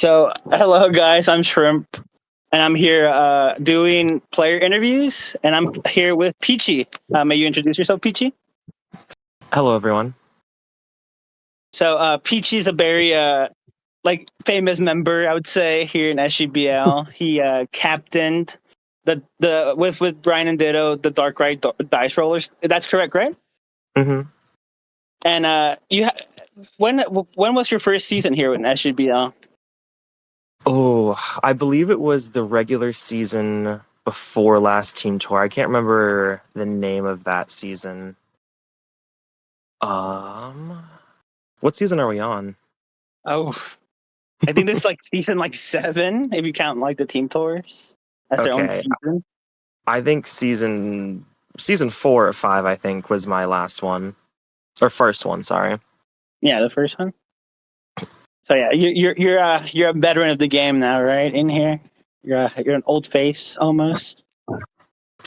Hello guys, I'm Shirmp, and I'm here doing player interviews, and I'm here with Peachy. May you introduce yourself, Peachy? Hello, everyone. Peachy's a very famous member, I would say, here in SGBL. He captained the with Brian and Ditto the Dark Ride Dice Rollers. That's correct, right? hmm And when was your first season here in SGBL? Oh, I believe it was the regular season before last team tour. I can't remember the name of that season. Um, what season are we on? Oh, I think this is like season like 7, if you count like the team tours as their own Okay, season. I think season 4 or 5. I think was my last one or first one. Sorry. Yeah, the first one. So yeah, you're a veteran of the game now, right? In here, you're an old face almost,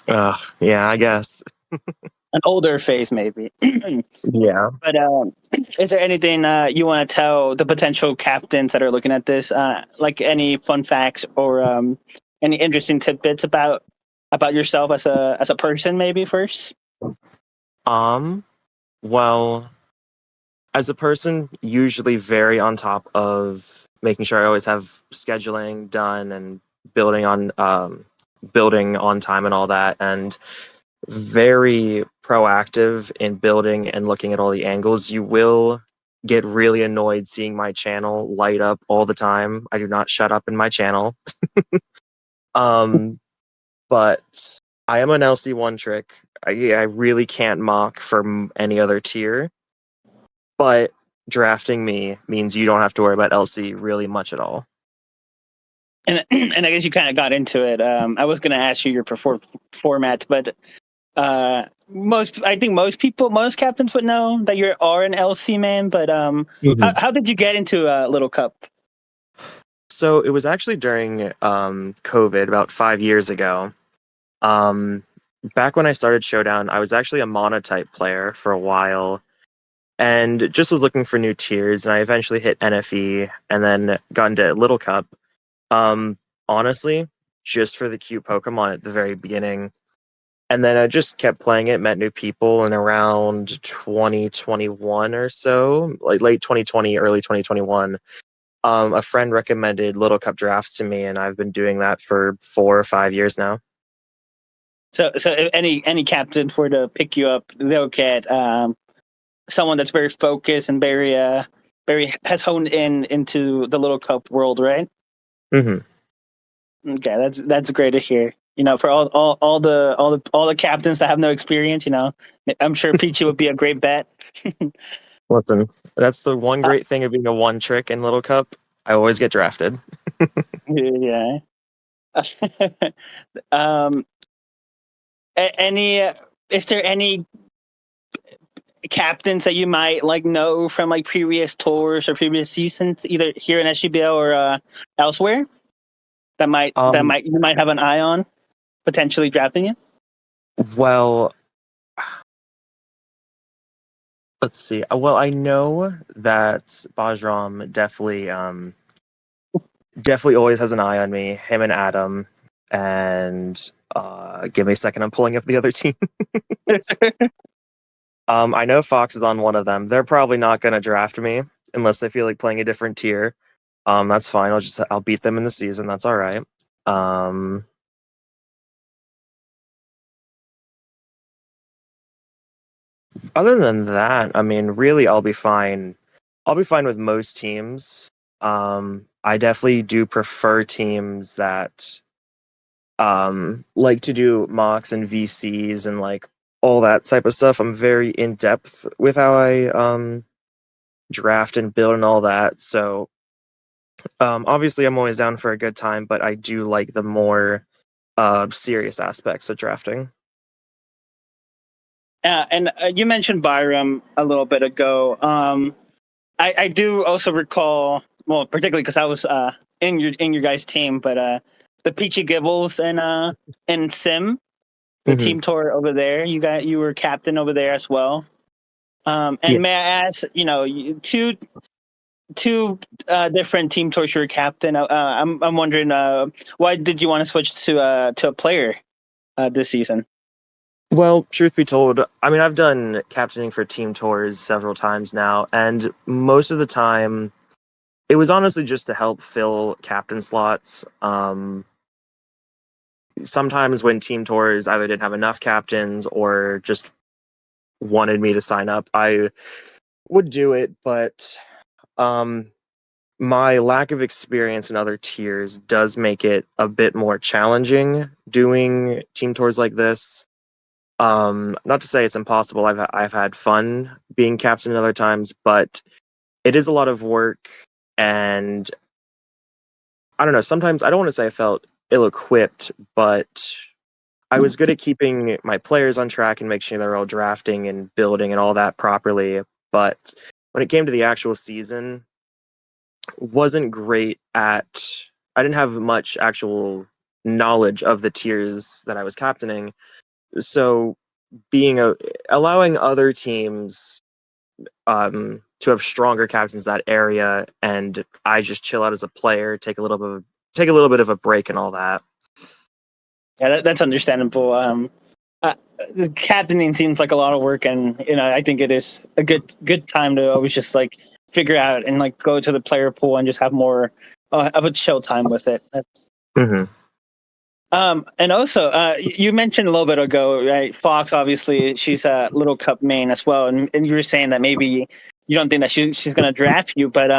Yeah, I guess. an older face maybe. Yeah. But is there anything you want to tell the potential captains that are looking at this? Like any fun facts or any interesting tidbits about yourself as a person, maybe first. Um. Well, as a person, usually very on top of making sure I always have scheduling done and building on building on time and all that, and very proactive in building and looking at all the angles. You will get really annoyed seeing my channel light up all the time. I do not shut up in my channel. Um, but I am an LC one trick. I really can't mock from any other tier. But drafting me means you don't have to worry about LC really much at all. And and I guess you kind of got into it. I was going to ask you your preferred format, but I think most captains would know that you are an LC man. But how did you get into Little Cup? So it was actually during COVID about 5 years ago. Um, Back when I started Showdown, I was actually a monotype player for a while and just was looking for new tiers. And I eventually hit NFE and then got into Little Cup. Um, Honestly, just for the cute Pokemon at the very beginning. And then I just kept playing it, met new people, and around 2021 or so, like late 2020, early 2021, a friend recommended Little Cup drafts to me, and I've been doing that for 4 or 5 years now. So if any captain were to pick you up, they'll get someone that's very focused and very has honed into the Little Cup world, right? hmm Okay, that's great to hear. You know, for all the captains that have no experience, you know, I'm sure Peachy would be a great bet. Listen, that's the one uh, great thing of being a one trick in Little Cup. I always get drafted. yeah. um, any is there any captains that you might like know from like previous tours or previous seasons, either here in SGBL or elsewhere, Um, you might have an eye on potentially drafting you? well, let's see. Well, I know that Bajram definitely always has an eye on me. Him and Adam, and give me a second. I'm pulling up the other team. I know Fox is on one of them. They're probably not going to draft me unless they feel like playing a different tier. That's fine. I'll beat them in the season. That's all right. Um, Other than that, I mean, really, I'll be fine. I'll be fine with most teams. I definitely do prefer teams that like to do mocks and VCs and like all that type of stuff. I'm very in depth with how I draft and build and all that. So obviously I'm always down for a good time, but I do like the more serious aspects of drafting. And you mentioned Byram a little bit ago. I do also recall, well, particularly because I was in your guys' team, but the Peachy Gibbles and Sim, the hmm team tour over there. You were captain over there as well. Yeah. And may I ask, you know, two different team tours you're captain. I'm wondering why did you want to switch to a player this season? Well, truth be told, I mean, I've done captaining for team tours several times now, and most of the time, it was honestly just to help fill captain slots. Sometimes when team tours either didn't have enough captains or just wanted me to sign up, I would do it, but um, my lack of experience in other tiers does make it a bit more challenging doing team tours like this. Not to say it's impossible. I've had fun being captain in other times, but it is a lot of work, and I don't know. Sometimes I don't want to say I felt ill-equipped, but I was good at keeping my players on track and making sure they're all drafting and building and all that properly. But when it came to the actual season, wasn't great at. I didn't have much actual knowledge of the tiers that I was captaining, so being allowing other teams to have stronger captains in that area, and I just chill out as a player, take a little bit of a break and all that. Yeah, that's understandable. Uh, Captaining seems like a lot of work, and I think it is a good time to always just like figure out and like go to the player pool and just have more of a chill time with it. Hmm. And also, you mentioned a little bit ago, right? Fox, obviously, she's a Little Cup main as well, and you were saying that maybe you don't think that she's going to draft you, but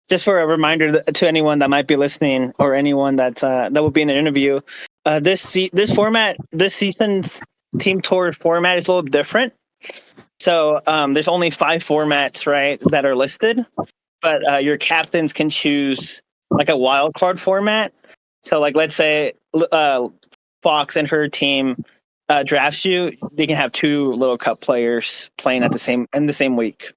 just for a reminder to anyone that might be listening or anyone that will be in the interview, this format, this season's team tour format is a little different. So there's only 5 formats, right, that are listed, but your captains can choose like a wild card format. So like let's say Fox and her team drafts you, they can have 2 Little Cup players playing at the same week.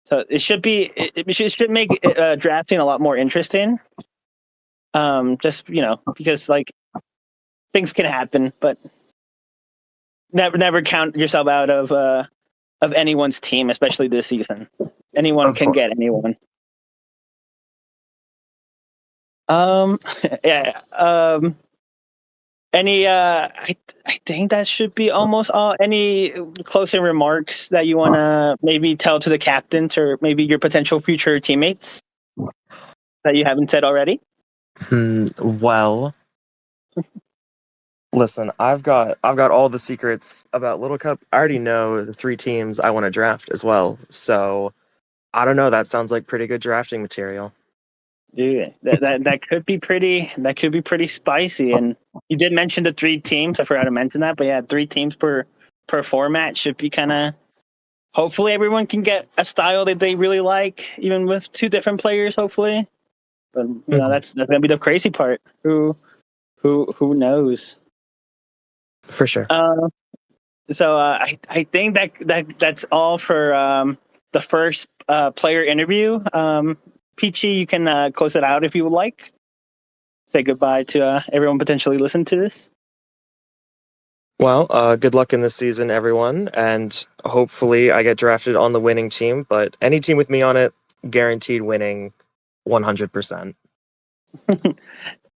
So it should make drafting a lot more interesting. Just because like things can happen, but never count yourself out of anyone's team, especially this season. Anyone Of can course. get anyone. Um, yeah. Any I think that should be almost all. Any closing remarks that you want to maybe tell to the captains or maybe your potential future teammates that you haven't said already? Well, listen, I've got all the secrets about Little Cup. I already know the 3 teams I want to draft as well. So I don't know. That sounds like pretty good drafting material. Dude, that could be pretty. That could be pretty spicy. And you did mention the 3 teams. I forgot to mention that, but yeah, 3 teams per format should be kind of. Hopefully, everyone can get a style that they really like, even with 2 different players. Hopefully, but Mhm. that's gonna be the crazy part. Who knows? For sure. Uh, so I think that's all for the first player interview. Peachy, you can close it out if you would like. Say goodbye to everyone potentially listen to this. Well, good luck in this season, everyone, and hopefully I get drafted on the winning team. But any team with me on it, guaranteed winning, 100%.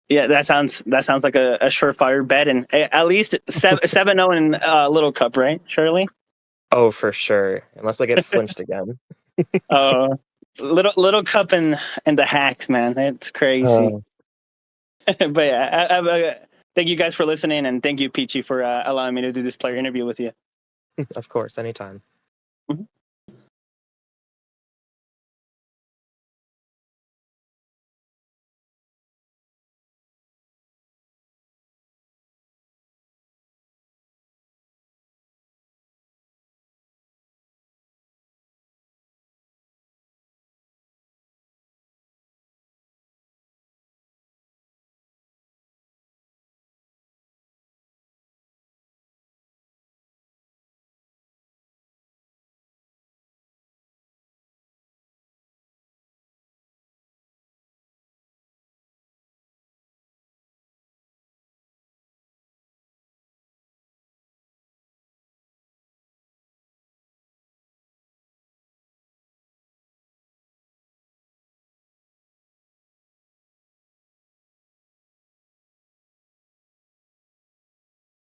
Yeah, that sounds like a surefire bet, and at least 7-0 in Little Cup, right, Shirley? Oh, for sure. Unless I get flinched again. Uh, little Cup and the hacks, man, it's crazy. Uh, But yeah, thank you guys for listening, and thank you, Peachy, for allowing me to do this player interview with you. of course, anytime.